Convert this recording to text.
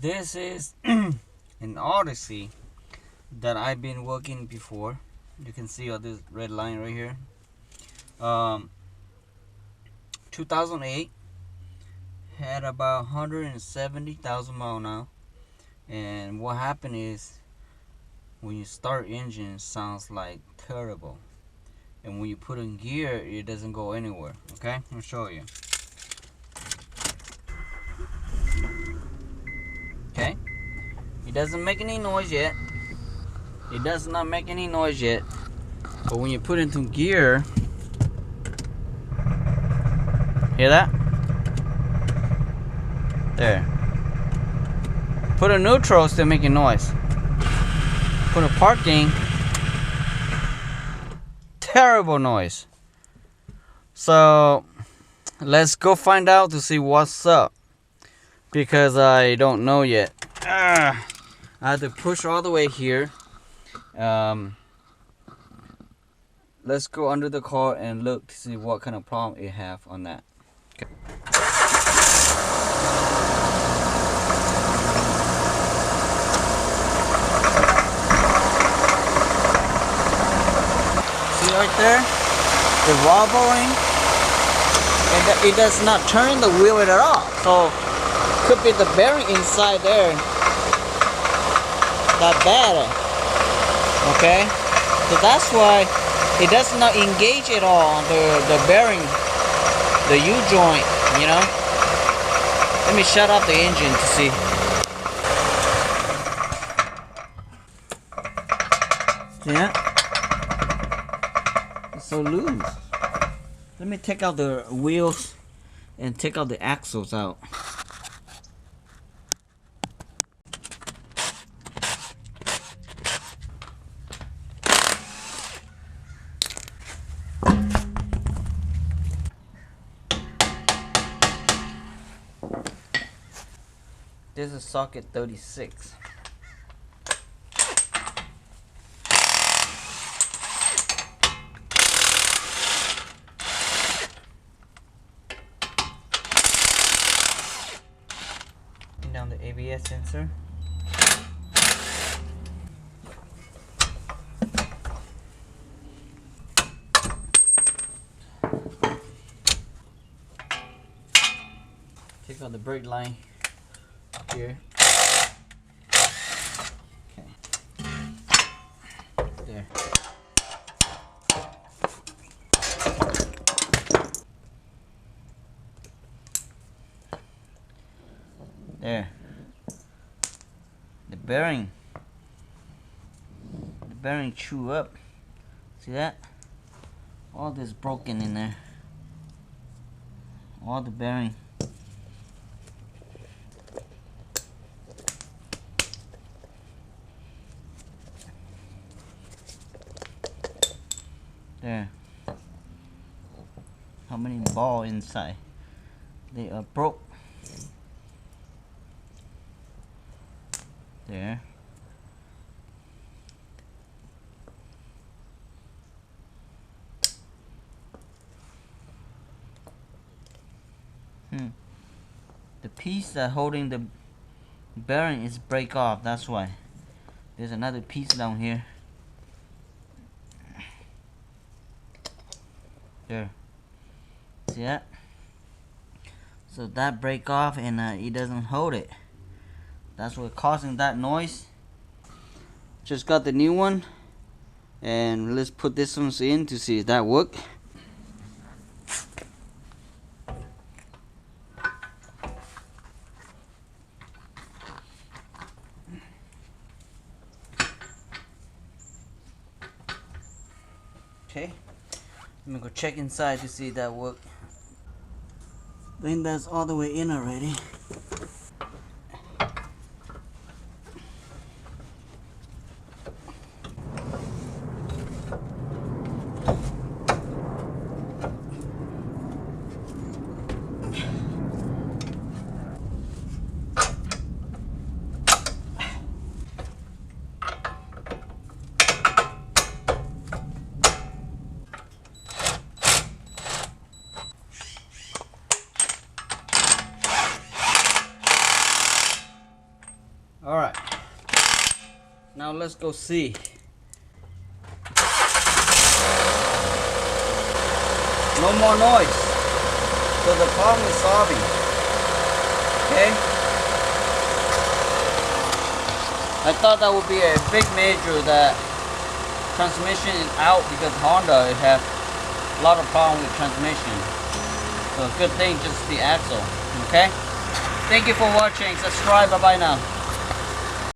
This is an Odyssey that I've been working before. You can see all this red line right here. 2008, had about 170,000 miles now. And what happened is, when you start engine, it sounds like terrible. And when you put in gear, it doesn't go anywhere. Okay, I'll show you. Okay, it doesn't make any noise yet. It does not make any noise yet. But when you put into gear, hear that? There. Put a neutral, still making noise. Put a parking, terrible noise. So let's go find out to see what's up, because I don't know yet. I have to push all the way here. Let's go under the car and look to see what kind of problem it have on that. Okay. See right there, the wobbling, and it does not turn the wheel at all. So could be the bearing inside there that bad. Okay, so that's why it does not engage at all on the bearing, the U-joint, you know. Let me shut off the engine to see. See that? It's so loose. Let me take out the wheels and take out the axles out. This is socket 36. Put down the ABS sensor. Take out the brake line here. Okay. There. There. The bearing chew up. See that? All this broken in there. All the bearing. There. How many balls inside? They are broke. There. The piece that holding the bearing is break off. That's why. There's another piece down here. There. See that? So that break off and it doesn't hold it. That's what causing that noise. Just got the new one, and let's put this one in to see if that work. Okay, I'm gonna go check inside to see if that work. I think that's all the way in already. Alright, now let's go see. No more noise. So the problem is solving. Okay? I thought that would be a big major that transmission is out because Honda have a lot of problem with transmission. So good thing just the axle. Okay? Thank you for watching. Subscribe. Bye bye now.